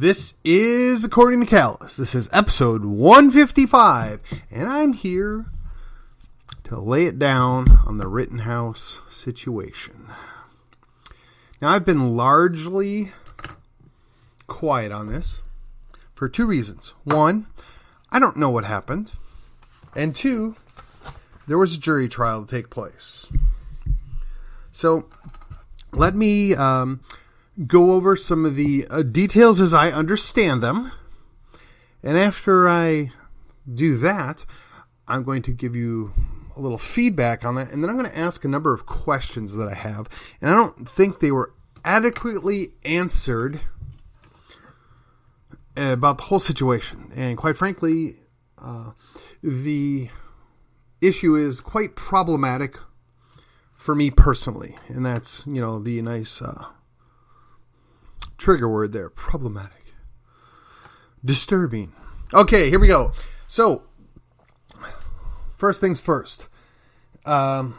This is According to Callus. This is episode 155, and I'm here to lay it down on the Rittenhouse situation. Now, I've been largely quiet on this for two reasons. One, I don't know what happened. And two, there was a jury trial to take place. So, let me go over some of the details as I understand them. And after I do that, I'm going to give you a little feedback on that. And then I'm going to ask a number of questions that I have. And I don't think they were adequately answered about the whole situation. And quite frankly, the issue is quite problematic for me personally. And that's, the nice trigger word there. Problematic. Disturbing. Okay, here we go. So, first things first. I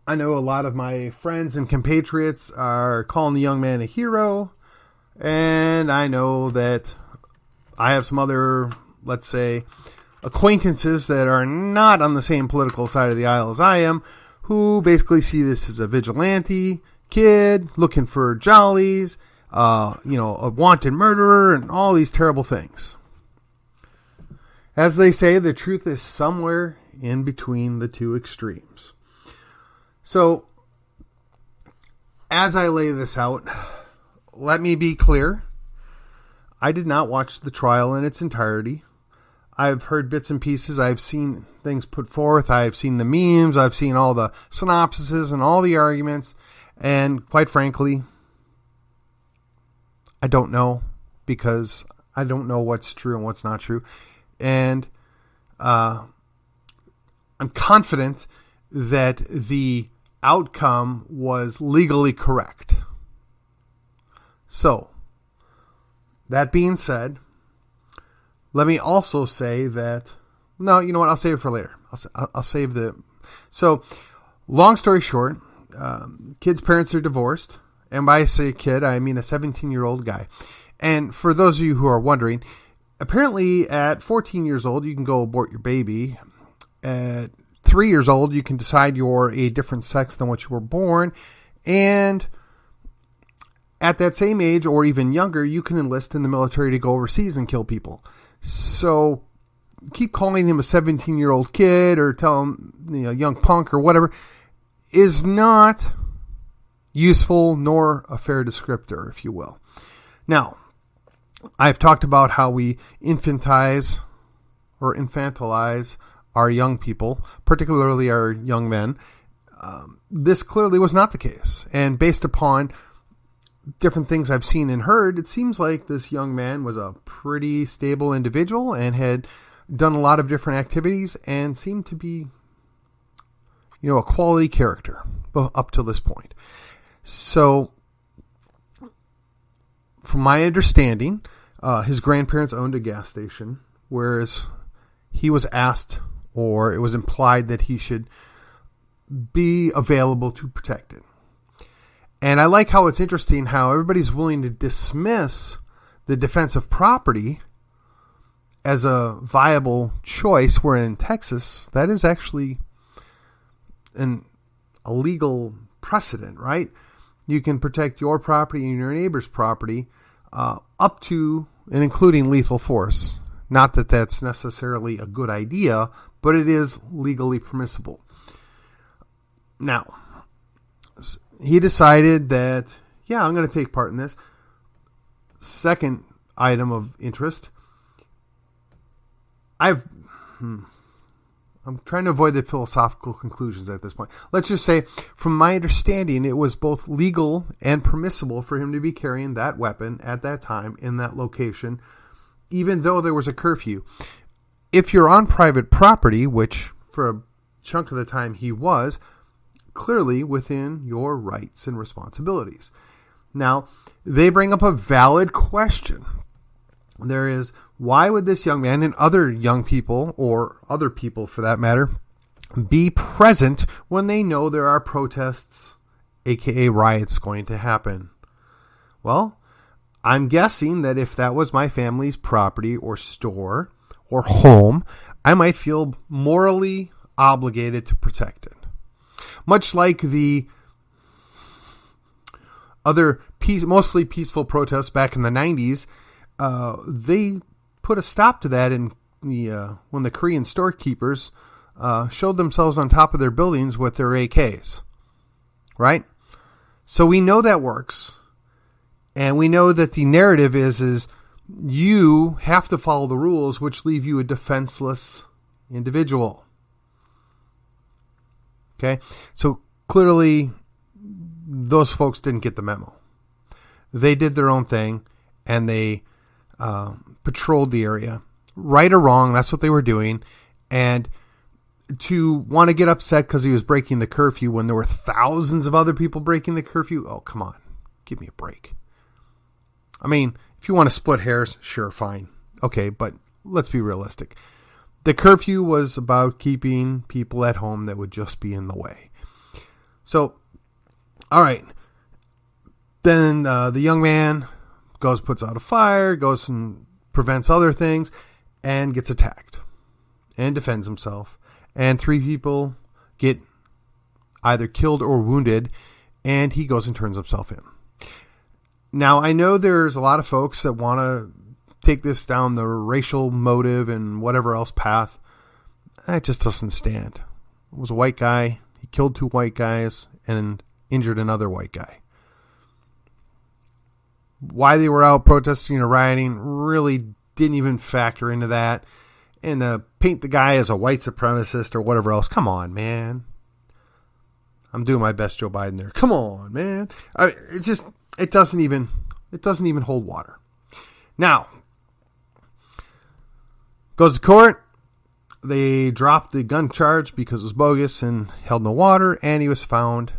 know a lot of my friends and compatriots are calling the young man a hero. And I know that I have some other, let's say, acquaintances that are not on the same political side of the aisle as I am, who basically see this as a vigilante kid looking for jollies, a wanted murderer, and all these terrible things. As they say, the truth is somewhere in between the two extremes. So, as I lay this out, let me be clear. I did not watch the trial in its entirety. I've heard bits and pieces. I've seen things put forth. I've seen the memes. I've seen all the synopsises and all the arguments. And quite frankly, I don't know, because I don't know what's true and what's not true. And I'm confident that the outcome was legally correct. So, that being said, let me also say that, no, you know what, I'll save it for later. I'll save the, so, long story short, kid's parents are divorced. And by I say kid, I mean a 17-year-old guy. And for those of you who are wondering, apparently at 14 years old, you can go abort your baby. At 3 years old, you can decide you're a different sex than what you were born. And at that same age, or even younger, you can enlist in the military to go overseas and kill people. So keep calling him a 17-year-old kid or tell him, young punk or whatever, is not useful nor a fair descriptor, if you will. Now, I've talked about how we infantilize our young people, particularly our young men. This clearly was not the case. And based upon different things I've seen and heard, it seems like this young man was a pretty stable individual and had done a lot of different activities and seemed to be, a quality character up to this point. So, from my understanding, his grandparents owned a gas station, whereas he was asked, or it was implied that he should be available to protect it. And I like how it's interesting how everybody's willing to dismiss the defense of property as a viable choice, where in Texas, that is actually a legal precedent, right? You can protect your property and your neighbor's property up to and including lethal force. Not that that's necessarily a good idea, but it is legally permissible. Now, he decided that, I'm going to take part in this. Second item of interest, I'm trying to avoid the philosophical conclusions at this point. Let's just say, from my understanding, it was both legal and permissible for him to be carrying that weapon at that time in that location, even though there was a curfew. If you're on private property, which for a chunk of the time he was, clearly within your rights and responsibilities. Now, they bring up a valid question. There is, why would this young man and other young people, or other people for that matter, be present when they know there are protests, aka riots, going to happen? Well, I'm guessing that if that was my family's property or store or home, I might feel morally obligated to protect it. Much like the other mostly peaceful protests back in the 90s, they put a stop to that when the Korean storekeepers showed themselves on top of their buildings with their AKs. Right? So we know that works. And we know that the narrative is you have to follow the rules, which leave you a defenseless individual. Okay? So clearly, those folks didn't get the memo. They did their own thing, and they patrolled the area. Right or wrong, that's what they were doing. And to want to get upset because he was breaking the curfew when there were thousands of other people breaking the curfew, oh, come on. Give me a break. I mean, if you want to split hairs, sure, fine. Okay, but let's be realistic. The curfew was about keeping people at home that would just be in the way. So, all right. Then the young man puts out a fire, goes and prevents other things, and gets attacked and defends himself. And 3 people get either killed or wounded, and he goes and turns himself in. Now, I know there's a lot of folks that want to take this down the racial motive and whatever else path. That just doesn't stand. It was a white guy. He killed 2 white guys and injured another white guy. Why they were out protesting or rioting really didn't even factor into that. And paint the guy as a white supremacist or whatever else. Come on, man. I'm doing my best Joe Biden there. Come on, man. It doesn't even hold water. Now, goes to court. They dropped the gun charge because it was bogus and held no water, and he was found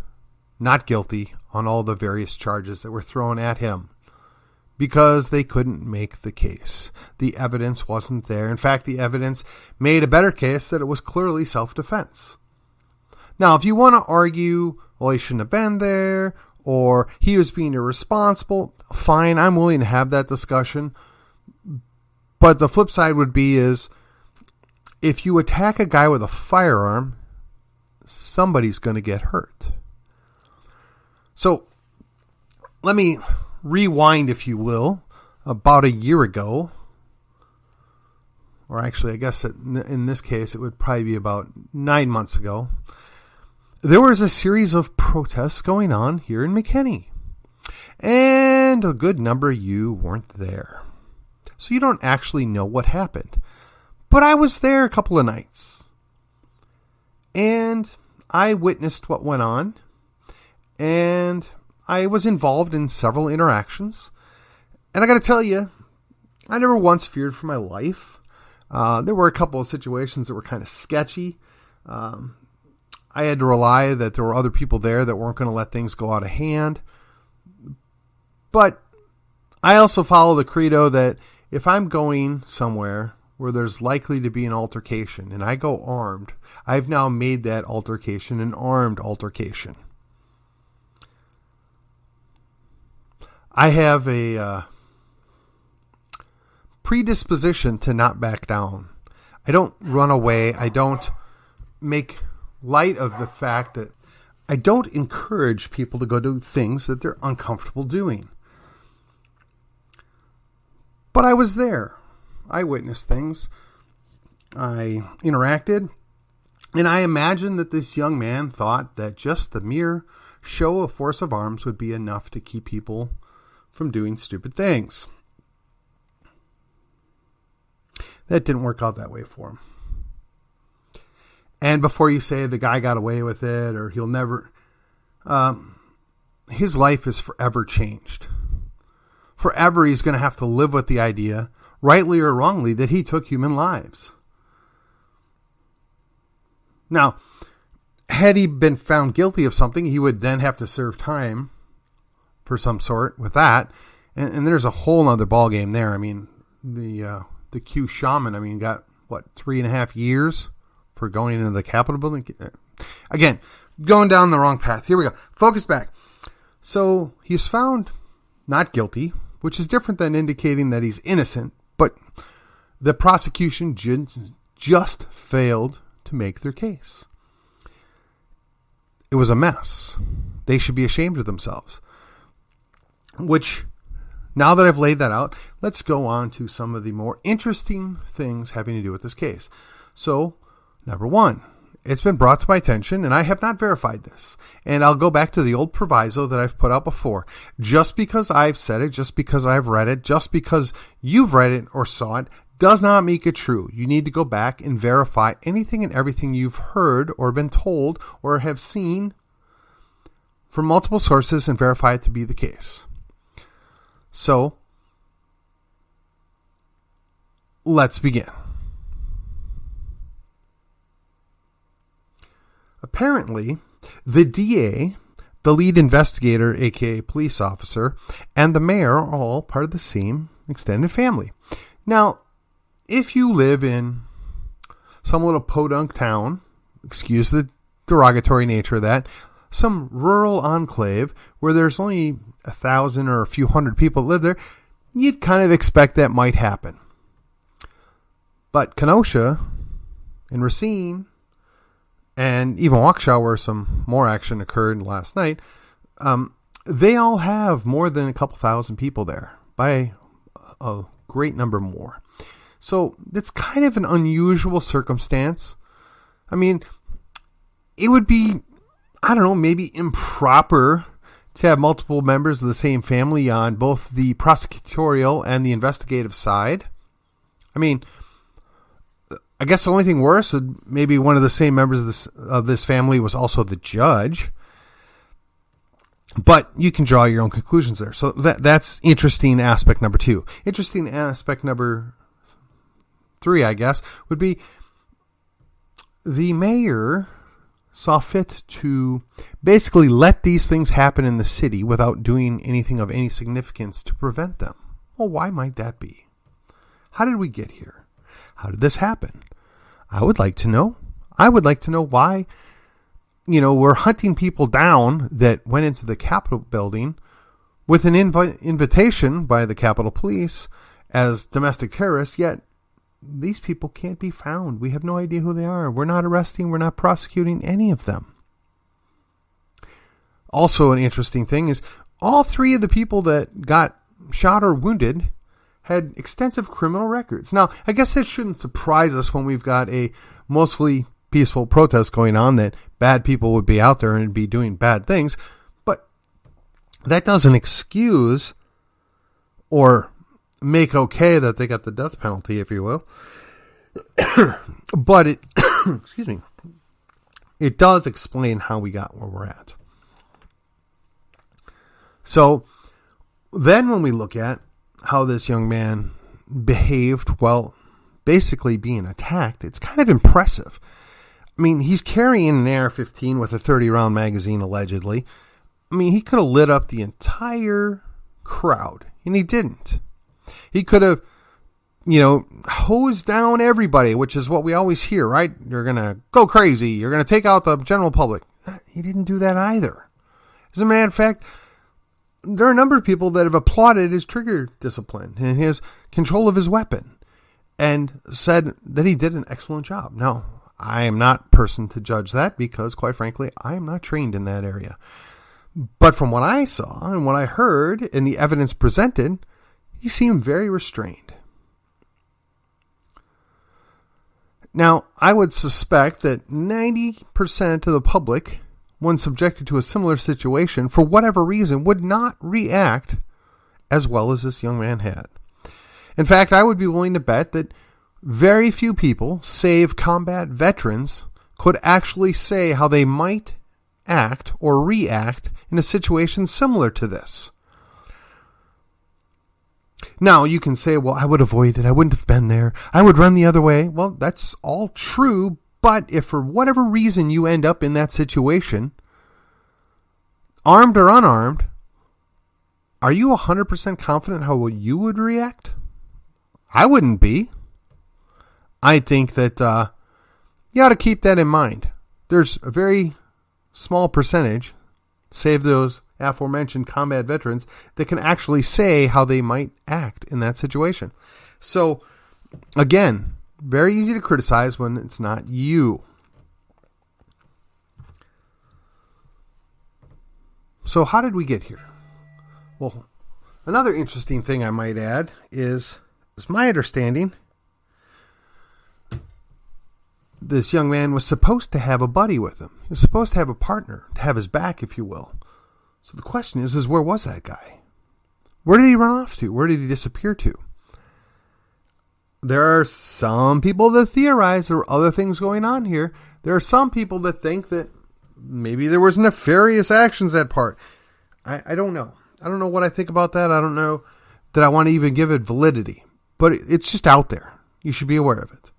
not guilty on all the various charges that were thrown at him because they couldn't make the case. The evidence wasn't there. In fact, the evidence made a better case that it was clearly self-defense. Now, if you want to argue, well, he shouldn't have been there, or he was being irresponsible, fine, I'm willing to have that discussion. But the flip side would be is, if you attack a guy with a firearm, somebody's going to get hurt. So, let me rewind, if you will, about a year ago. Or actually, I guess in this case, it would probably be about 9 months ago. There was a series of protests going on here in McKinney. And a good number of you weren't there. So you don't actually know what happened. But I was there a couple of nights. And I witnessed what went on. And I was involved in several interactions. And I got to tell you, I never once feared for my life. There were a couple of situations that were kind of sketchy. I had to rely that there were other people there that weren't going to let things go out of hand. But I also follow the credo that if I'm going somewhere where there's likely to be an altercation and I go armed, I've now made that altercation an armed altercation. I have a predisposition to not back down. I don't run away. I don't make light of the fact that I don't encourage people to go do things that they're uncomfortable doing. But I was there. I witnessed things. I interacted. And I imagine that this young man thought that just the mere show of force of arms would be enough to keep people from doing stupid things. That didn't work out that way for him. And before you say the guy got away with it or he'll never, his life is forever changed. Forever he's going to have to live with the idea, rightly or wrongly, that he took human lives. Now, had he been found guilty of something, he would then have to serve time for some sort with that. And there's a whole other ballgame there. I mean, the Q shaman, got, 3.5 years for going into the Capitol building? Again, going down the wrong path. Here we go. Focus back. So he's found not guilty, which is different than indicating that he's innocent, but the prosecution just failed to make their case. It was a mess. They should be ashamed of themselves. Which, now that I've laid that out, let's go on to some of the more interesting things having to do with this case. So, number one, it's been brought to my attention, and I have not verified this. And I'll go back to the old proviso that I've put out before. Just because I've said it, just because I've read it, just because you've read it or saw it, does not make it true. You need to go back and verify anything and everything you've heard or been told or have seen from multiple sources and verify it to be the case. So, let's begin. Apparently, the DA, the lead investigator, aka police officer, and the mayor are all part of the same extended family. Now, if you live in some little podunk town, excuse the derogatory nature of that, some rural enclave where there's only 1,000 or a few hundred people that live there, you'd kind of expect that might happen. But Kenosha and Racine and even Waukesha, where some more action occurred last night, they all have more than a couple thousand people there, by a great number more. So it's kind of an unusual circumstance. I mean, it would be, I don't know, maybe improper to have multiple members of the same family on both the prosecutorial and the investigative side. I mean, I guess the only thing worse would maybe one of the same members of this family was also the judge. But you can draw your own conclusions there. So that's interesting aspect number two. Interesting aspect number three, I guess, would be the mayor saw fit to basically let these things happen in the city without doing anything of any significance to prevent them. Well, why might that be? How did we get here? How did this happen? I would like to know. I would like to know why, we're hunting people down that went into the Capitol building with an invitation by the Capitol Police as domestic terrorists, yet these people can't be found. We have no idea who they are. We're not arresting. We're not prosecuting any of them. Also, an interesting thing is all three of the people that got shot or wounded had extensive criminal records. Now, I guess that shouldn't surprise us when we've got a mostly peaceful protest going on that bad people would be out there and be doing bad things. But that doesn't excuse or make okay that they got the death penalty, if you will. But it, excuse me, it does explain how we got where we're at. So then when we look at how this young man behaved while basically being attacked, it's kind of impressive. I mean, he's carrying an AR-15 with a 30-round magazine, allegedly. I mean, he could have lit up the entire crowd, and he didn't. He could have, hosed down everybody, which is what we always hear, right? You're going to go crazy. You're going to take out the general public. He didn't do that either. As a matter of fact, there are a number of people that have applauded his trigger discipline and his control of his weapon and said that he did an excellent job. Now, I am not person to judge that because, quite frankly, I am not trained in that area. But from what I saw and what I heard and the evidence presented, he seemed very restrained. Now, I would suspect that 90% of the public, when subjected to a similar situation, for whatever reason, would not react as well as this young man had. In fact, I would be willing to bet that very few people, save combat veterans, could actually say how they might act or react in a situation similar to this. Now, you can say, well, I would avoid it. I wouldn't have been there. I would run the other way. Well, that's all true. But if for whatever reason you end up in that situation, armed or unarmed, are you 100% confident how you would react? I wouldn't be. I think that you ought to keep that in mind. There's a very small percentage, save those aforementioned combat veterans that can actually say how they might act in that situation. So, again, very easy to criticize when it's not you. So how did we get here? Well, another interesting thing I might add is my understanding, this young man was supposed to have a buddy with him. He was supposed to have a partner, to have his back, if you will. So the question is where was that guy? Where did he run off to? Where did he disappear to? There are some people that theorize there are other things going on here. There are some people that think that maybe there was nefarious actions at part. I don't know. I don't know what I think about that. I don't know that I want to even give it validity. But it's just out there. You should be aware of it.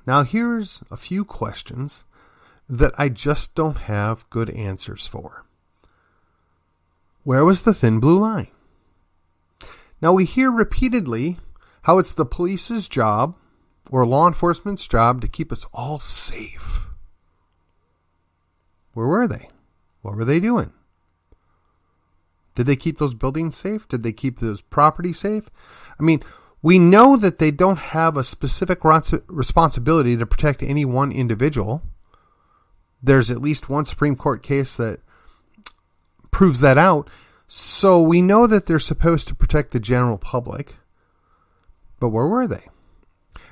Now here's a few questions that I just don't have good answers for. Where was the thin blue line? Now we hear repeatedly how it's the police's job or law enforcement's job to keep us all safe. Where were they? What were they doing? Did they keep those buildings safe? Did they keep those properties safe? I mean, we know that they don't have a specific responsibility to protect any one individual. There's at least one Supreme Court case that proves that out. So we know that they're supposed to protect the general public. But where were they?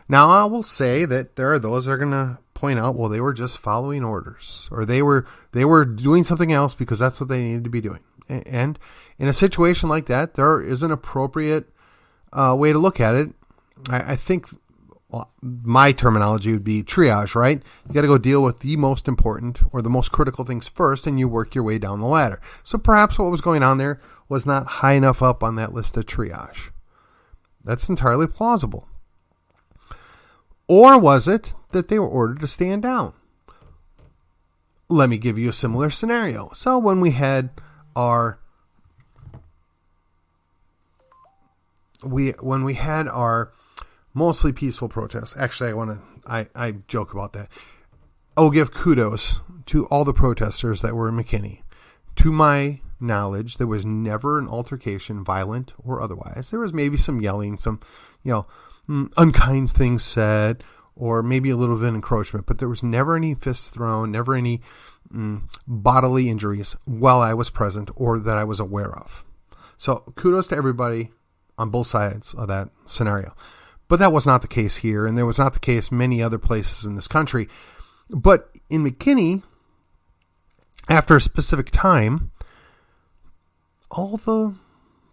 Now, I will say that there are those that are going to point out, well, they were just following orders, or they were doing something else because that's what they needed to be doing. And in a situation like that, there is an appropriate way to look at it. I think my terminology would be triage, right? You got to go deal with the most important or the most critical things first, and you work your way down the ladder. So perhaps what was going on there was not high enough up on that list of triage. That's entirely plausible. Or was it that they were ordered to stand down? Let me give you a similar scenario. So when we had our mostly peaceful protests, actually I joke about that. I'll give kudos to all the protesters that were in McKinney. To my knowledge, there was never an altercation, violent or otherwise. There was maybe some yelling, some, unkind things said, or maybe a little bit of encroachment, but there was never any fists thrown, never any bodily injuries while I was present or that I was aware of. So kudos to everybody on both sides of that scenario. But that was not the case here, and there was not the case many other places in this country. But in McKinney, after a specific time, all the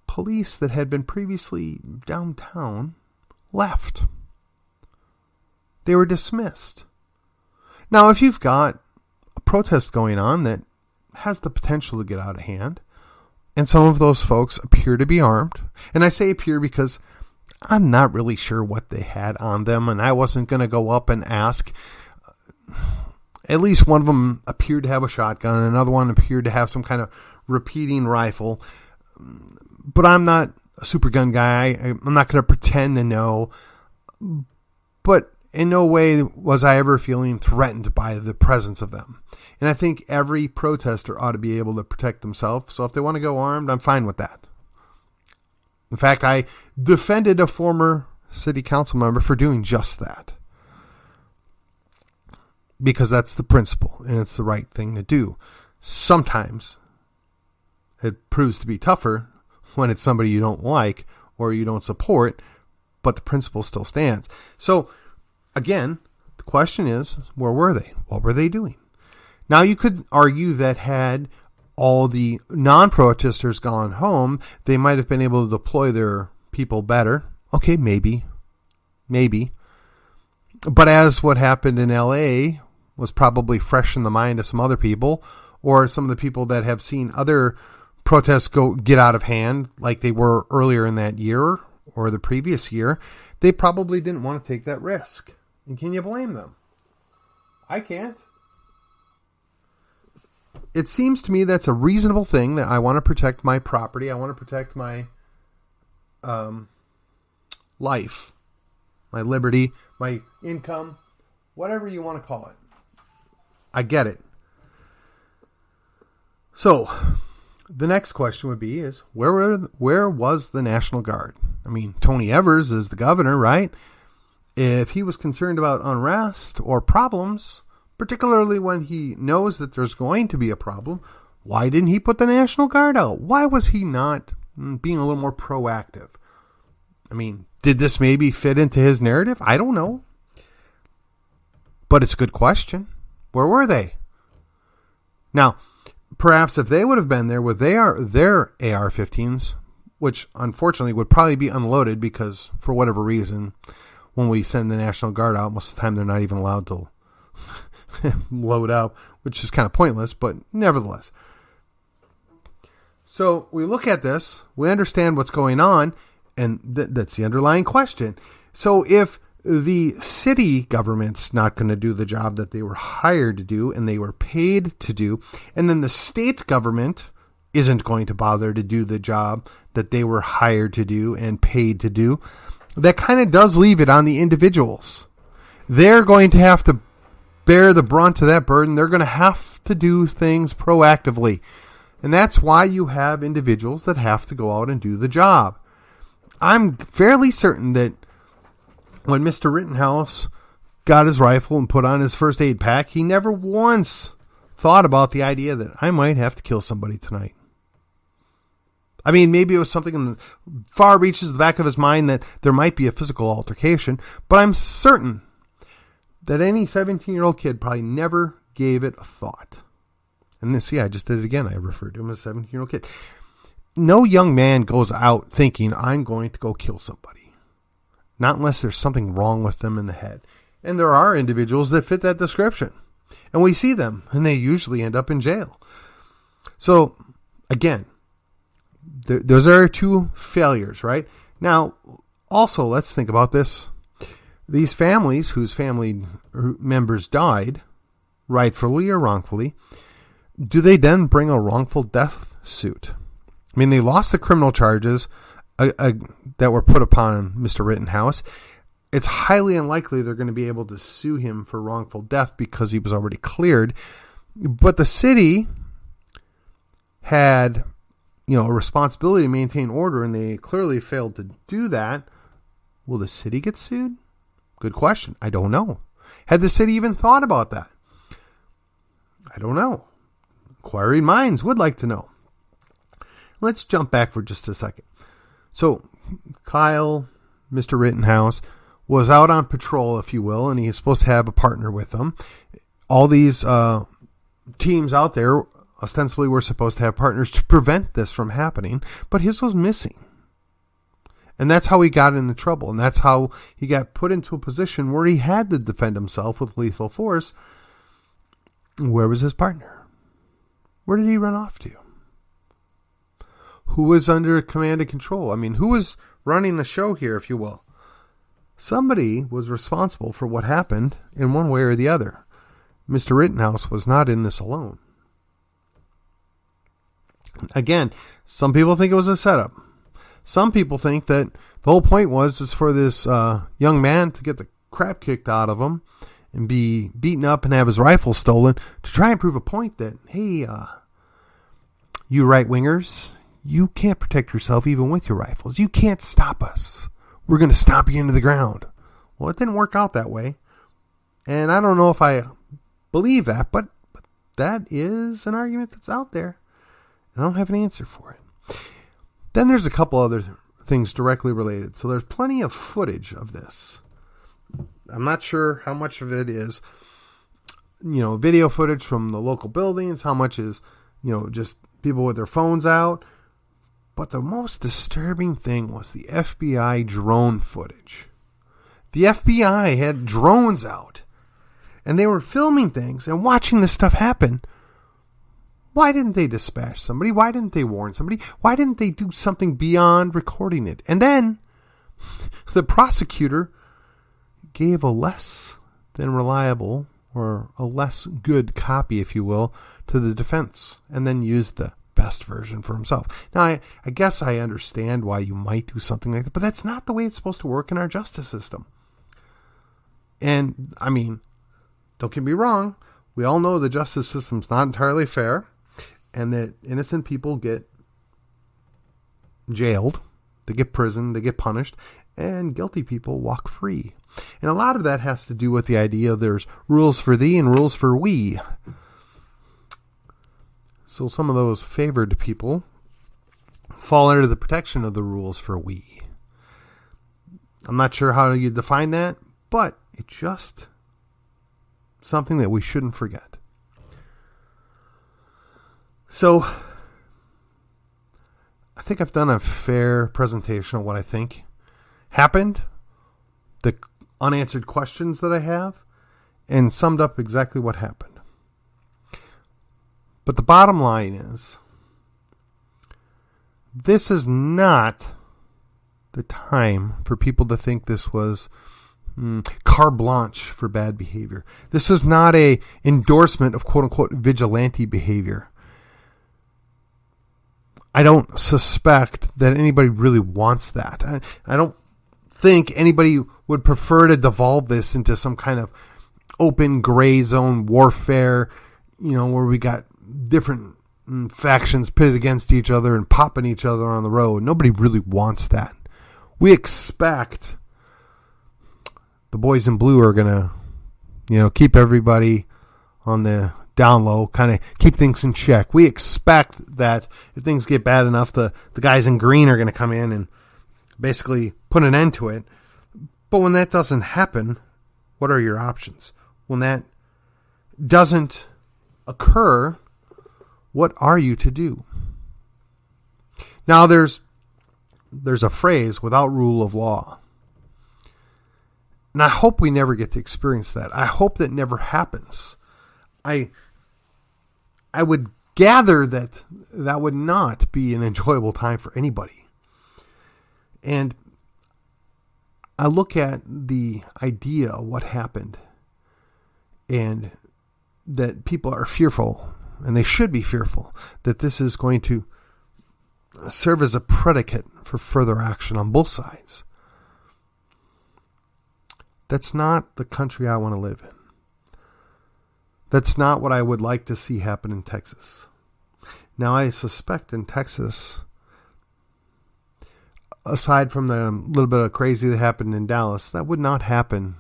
police that had been previously downtown left. They were dismissed. Now, if you've got a protest going on that has the potential to get out of hand, and some of those folks appear to be armed, and I say appear because I'm not really sure what they had on them, and I wasn't going to go up and ask. At least one of them appeared to have a shotgun, and another one appeared to have some kind of repeating rifle. But I'm not a super gun guy. I'm not going to pretend to know. But in no way was I ever feeling threatened by the presence of them. And I think every protester ought to be able to protect themselves. So if they want to go armed, I'm fine with that. In fact, I defended a former city council member for doing just that. Because that's the principle, and it's the right thing to do. Sometimes it proves to be tougher when it's somebody you don't like or you don't support, but the principle still stands. So, again, the question is, where were they? What were they doing? Now, you could argue that had all the non-protesters gone home, they might have been able to deploy their people better. Okay, maybe. But as what happened in LA was probably fresh in the mind of some other people, or some of the people that have seen other protests get out of hand like they were earlier in that year or the previous year, they probably didn't want to take that risk. And can you blame them? I can't. It seems to me that's a reasonable thing, that I want to protect my property. I want to protect my life, my liberty, my income, whatever you want to call it. I get it. So the next question would be is where was the National Guard? I mean, Tony Evers is the governor, right? If he was concerned about unrest or problems, particularly when he knows that there's going to be a problem, why didn't he put the National Guard out? Why was he not being a little more proactive? I mean, did this maybe fit into his narrative? I don't know. But it's a good question. Where were they? Now, perhaps if they would have been there with their AR-15s, which unfortunately would probably be unloaded because for whatever reason, when we send the National Guard out, most of the time they're not even allowed to load up, which is kind of pointless, but nevertheless. So we look at this, we understand what's going on, and that's the underlying question. So if the city government's not going to do the job that they were hired to do and they were paid to do, and then the state government isn't going to bother to do the job that they were hired to do and paid to do, that kind of does leave it on the individuals. They're going to have to bear the brunt of that burden. They're going to have to do things proactively. And that's why you have individuals that have to go out and do the job. I'm fairly certain that when Mr. Rittenhouse got his rifle and put on his first aid pack, he never once thought about the idea that I might have to kill somebody tonight. I mean, maybe it was something in the far reaches of the back of his mind that there might be a physical altercation, but I'm certain that any 17-year-old kid probably never gave it a thought. And this, I just did it again. I referred to him as a 17-year-old kid. No young man goes out thinking, I'm going to go kill somebody. Not unless there's something wrong with them in the head. And there are individuals that fit that description. And we see them, and they usually end up in jail. So, again, those are two failures, right? Now, also, let's think about this. These families whose family members died, rightfully or wrongfully, do they then bring a wrongful death suit? I mean, they lost the criminal charges that were put upon Mr. Rittenhouse. It's highly unlikely they're going to be able to sue him for wrongful death because he was already cleared. But the city had, a responsibility to maintain order, and they clearly failed to do that. Will the city get sued? Good question. I don't know. Had the city even thought about that? I don't know. Inquiring minds would like to know. Let's jump back for just a second. So, Kyle, Mr. Rittenhouse, was out on patrol, if you will, and he's supposed to have a partner with him. All these teams out there ostensibly were supposed to have partners to prevent this from happening, but his was missing. And that's how he got into trouble, and that's how he got put into a position where he had to defend himself with lethal force. Where was his partner? Where did he run off to? Who was under command and control? I mean, who was running the show here, if you will? Somebody was responsible for what happened in one way or the other. Mr. Rittenhouse was not in this alone. Again, some people think it was a setup. Some people think that the whole point was for this young man to get the crap kicked out of him and be beaten up and have his rifle stolen to try and prove a point that, hey, you right-wingers, you can't protect yourself even with your rifles. You can't stop us. We're going to stomp you into the ground. Well, it didn't work out that way. And I don't know if I believe that, but that is an argument that's out there. And I don't have an answer for it. Then there's a couple other things directly related. So there's plenty of footage of this. I'm not sure how much of it is, video footage from the local buildings, how much is, just people with their phones out. But the most disturbing thing was the FBI drone footage. The FBI had drones out, and they were filming things and watching this stuff happen. Why didn't they dispatch somebody? Why didn't they warn somebody? Why didn't they do something beyond recording it? And then the prosecutor gave a less than reliable or a less good copy, if you will, to the defense, and then used the best version for himself. Now, I guess I understand why you might do something like that, but that's not the way it's supposed to work in our justice system. And, I mean, don't get me wrong. We all know the justice system's not entirely fair. and that innocent people get jailed, they get prisoned, they get punished, and guilty people walk free. And a lot of that has to do with the idea there's rules for thee and rules for we. So some of those favored people fall under the protection of the rules for we. I'm not sure how you define that, but it's just something that we shouldn't forget. So I think I've done a fair presentation of what I think happened, the unanswered questions that I have, and summed up exactly what happened. But the bottom line is, this is not the time for people to think this was carte blanche for bad behavior. This is not a endorsement of quote-unquote vigilante behavior. I don't suspect that anybody really wants that. I don't think anybody would prefer to devolve this into some kind of open gray zone warfare, where we got different factions pitted against each other and popping each other on the road. Nobody really wants that. We expect the boys in blue are going to, keep everybody on the down low, kind of keep things in check. We expect that if things get bad enough, the guys in green are going to come in and basically put an end to it. But when that doesn't happen, what are your options? When that doesn't occur, what are you to do? Now there's a phrase, without rule of law. And I hope we never get to experience that. I hope that never happens. I would gather that would not be an enjoyable time for anybody. And I look at the idea of what happened, and that people are fearful, and they should be fearful, that this is going to serve as a predicate for further action on both sides. That's not the country I want to live in. That's not what I would like to see happen in Texas. Now, I suspect in Texas, aside from the little bit of crazy that happened in Dallas, that would not happen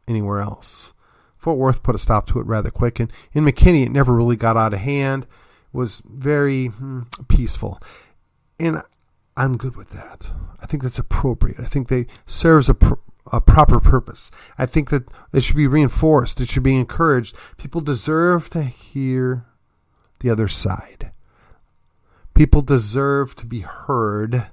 anywhere else. Fort Worth put a stop to it rather quick. And in McKinney, it never really got out of hand. It was very peaceful. And I'm good with that. I think that's appropriate. I think they serves a proper purpose. I think that it should be reinforced. It should be encouraged. People deserve to hear the other side. People deserve to be heard.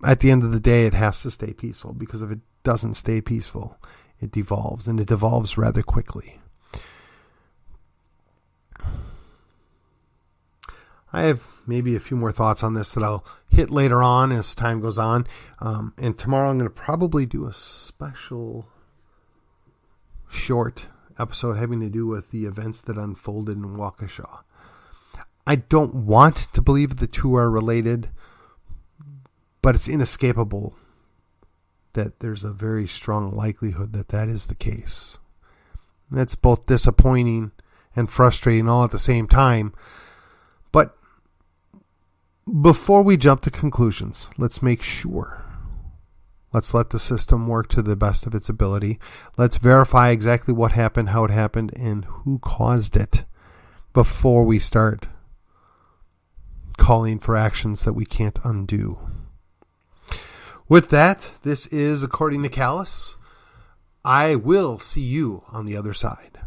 At the end of the day, it has to stay peaceful, because if it doesn't stay peaceful, it devolves, and it devolves rather quickly. I have maybe a few more thoughts on this that I'll hit later on as time goes on. And tomorrow I'm going to probably do a special short episode having to do with the events that unfolded in Waukesha. I don't want to believe the two are related, but it's inescapable that there's a very strong likelihood that that is the case. And that's both disappointing and frustrating all at the same time. But before we jump to conclusions, let's make sure. Let's let the system work to the best of its ability. Let's verify exactly what happened, how it happened, and who caused it before we start calling for actions that we can't undo. With that, this is According to Callus. I will see you on the other side.